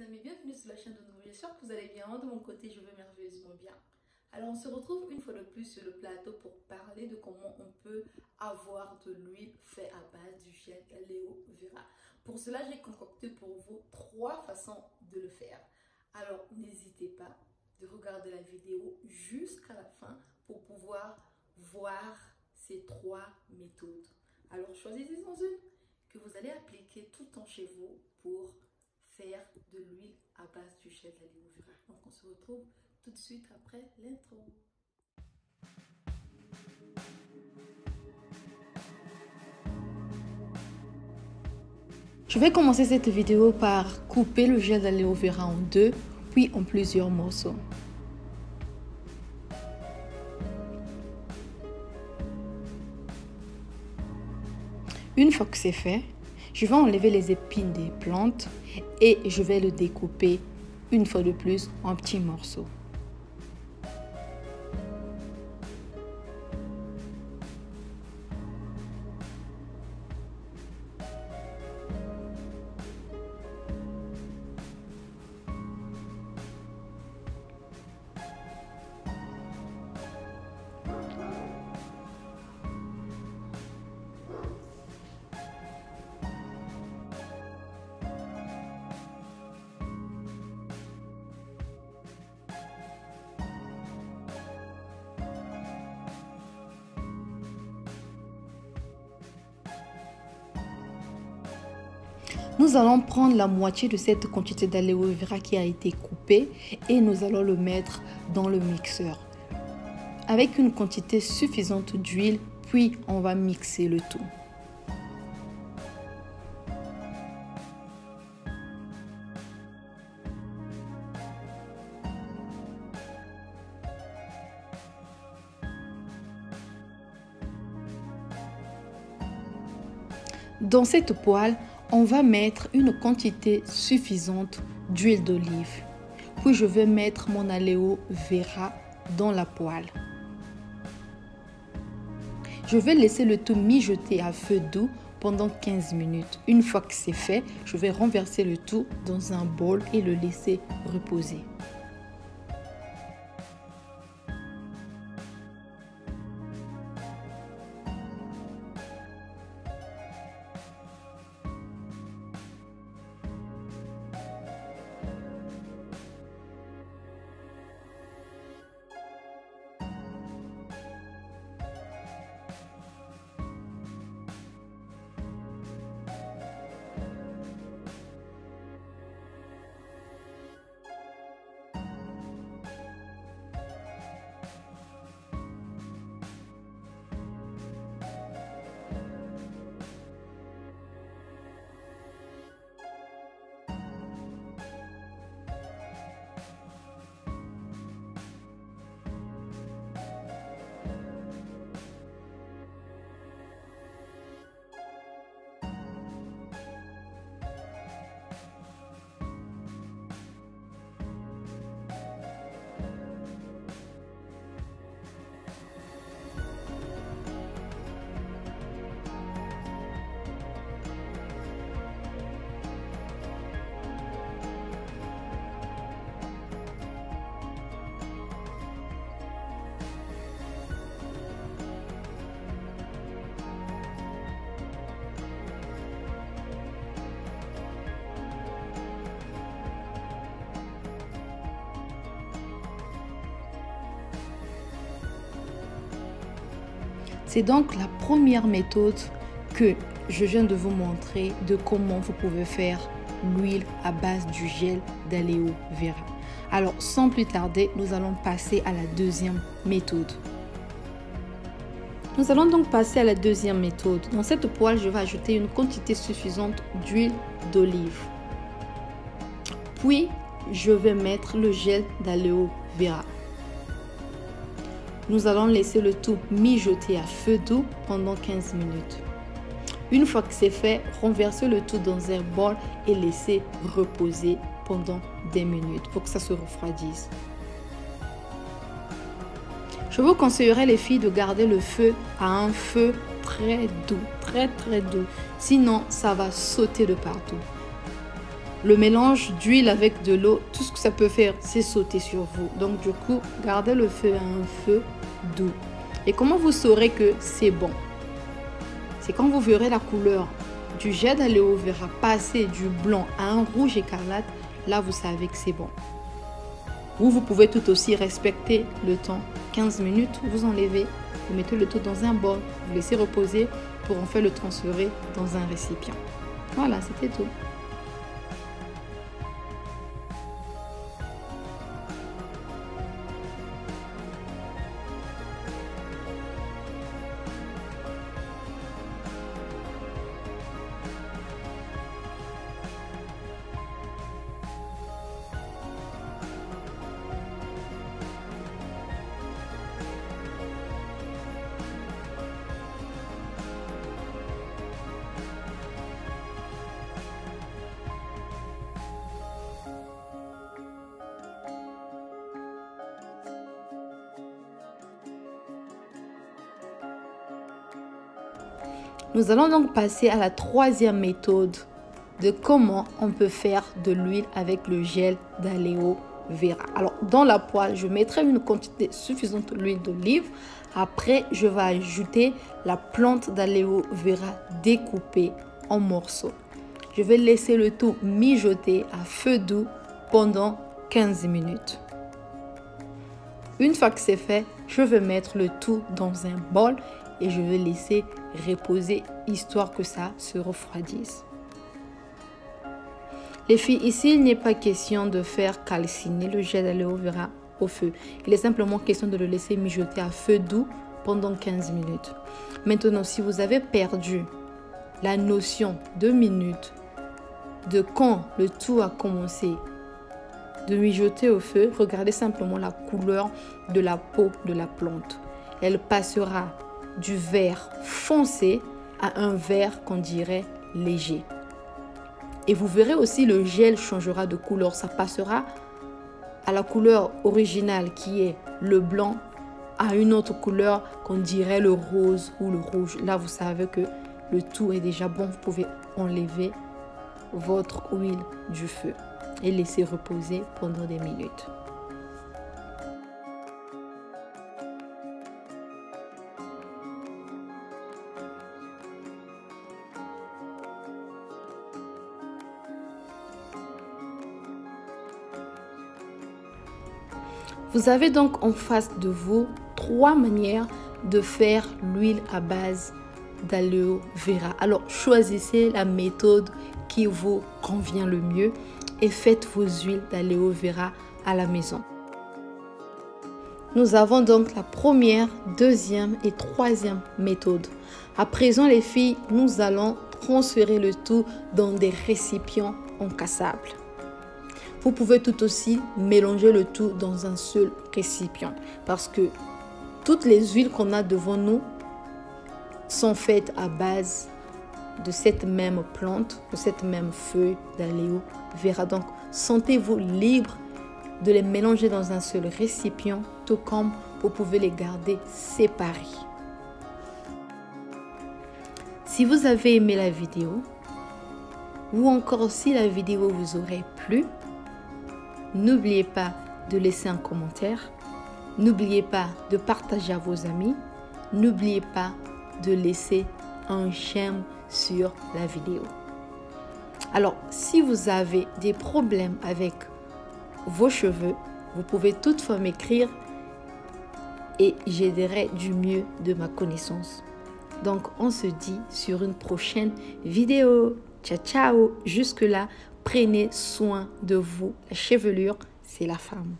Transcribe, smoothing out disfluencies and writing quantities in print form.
amis, bienvenue sur la chaîne de nouveau. J'espère que vous allez bien. De mon côté, je vais merveilleusement bien. Alors, on se retrouve une fois de plus sur le plateau pour parler de comment on peut avoir de l'huile faite à base du gel d'aloe vera. Pour cela, j'ai concocté pour vous 3 façons de le faire. Alors, n'hésitez pas de regarder la vidéo jusqu'à la fin pour pouvoir voir ces 3 méthodes. Alors, choisissez-en une que vous allez appliquer tout le temps chez vous pour faire de l'huile à base du gel d'aloe vera. Donc on se retrouve tout de suite après l'intro. Je vais commencer cette vidéo par couper le gel d'aloe vera en 2, puis en plusieurs morceaux. Une fois que c'est fait, je vais enlever les épines des plantes et je vais le découper une fois de plus en petits morceaux. Nous allons prendre la moitié de cette quantité d'aloe vera qui a été coupée et nous allons le mettre dans le mixeur avec une quantité suffisante d'huile, puis on va mixer le tout. Dans cette poêle, on va mettre une quantité suffisante d'huile d'olive. Puis je vais mettre mon aloe vera dans la poêle. Je vais laisser le tout mijoter à feu doux pendant 15 minutes. Une fois que c'est fait, je vais renverser le tout dans un bol et le laisser reposer. C'est donc la première méthode que je viens de vous montrer de comment vous pouvez faire l'huile à base du gel d'aloe vera. Alors sans plus tarder, nous allons passer à la deuxième méthode. Nous allons donc passer à la deuxième méthode. Dans cette poêle, je vais ajouter une quantité suffisante d'huile d'olive. Puis, je vais mettre le gel d'aloe vera. Nous allons laisser le tout mijoter à feu doux pendant 15 minutes. Une fois que c'est fait, renversez le tout dans un bol et laissez reposer pendant des minutes pour que ça se refroidisse. Je vous conseillerais les filles de garder le feu à un feu très doux, très doux. Sinon, ça va sauter de partout. le mélange d'huile avec de l'eau, tout ce que ça peut faire, c'est sauter sur vous. Donc du coup, gardez le feu à un feu doux. Et comment vous saurez que c'est bon? C'est quand vous verrez la couleur du gel d'aloe vera passer du blanc à un rouge écarlate, là vous savez que c'est bon. Ou vous pouvez tout aussi respecter le temps, 15 minutes, vous enlevez, vous mettez le tout dans un bol, vous laissez reposer pour en fait le transférer dans un récipient. Voilà, c'était tout. Nous allons donc passer à la troisième méthode de comment on peut faire de l'huile avec le gel d'aloe vera. Alors, dans la poêle, je mettrai une quantité suffisante d'huile d'olive. Après, je vais ajouter la plante d'aloe vera découpée en morceaux. Je vais laisser le tout mijoter à feu doux pendant 15 minutes. Une fois que c'est fait, je vais mettre le tout dans un bol et je vais laisser reposer histoire que ça se refroidisse. Les filles, ici, il n'est pas question de faire calciner le gel d'aloe vera au feu. Il est simplement question de le laisser mijoter à feu doux pendant 15 minutes. Maintenant, si vous avez perdu la notion de minutes, de quand le tout a commencé de mijoter au feu, regardez simplement la couleur de la peau de la plante. Elle passera du vert foncé à un vert qu'on dirait léger. Et vous verrez aussi le gel changera de couleur. Ça passera à la couleur originale qui est le blanc à une autre couleur qu'on dirait le rose ou le rouge. Là, vous savez que le tout est déjà bon. Vous pouvez enlever votre huile du feu et laisser reposer pendant des minutes. Vous avez donc en face de vous 3 manières de faire l'huile à base d'aloe vera. Alors choisissez la méthode qui vous convient le mieux et faites vos huiles d'aloe vera à la maison. Nous avons donc la première, deuxième et troisième méthode. À présent les filles, nous allons transférer le tout dans des récipients encassables. Vous pouvez tout aussi mélanger le tout dans un seul récipient parce que toutes les huiles qu'on a devant nous sont faites à base de cette même plante, de cette même feuille d'aloe vera. Donc, sentez-vous libre de les mélanger dans un seul récipient, tout comme vous pouvez les garder séparés. Si vous avez aimé la vidéo, ou encore si la vidéo vous aurait plu, n'oubliez pas de laisser un commentaire. N'oubliez pas de partager à vos amis. N'oubliez pas de laisser un j'aime sur la vidéo. Alors, si vous avez des problèmes avec vos cheveux, vous pouvez toutefois m'écrire et j'aiderai du mieux de ma connaissance. Donc, on se dit sur une prochaine vidéo. Ciao, ciao. Jusque-là, prenez soin de vous. La chevelure, c'est la femme.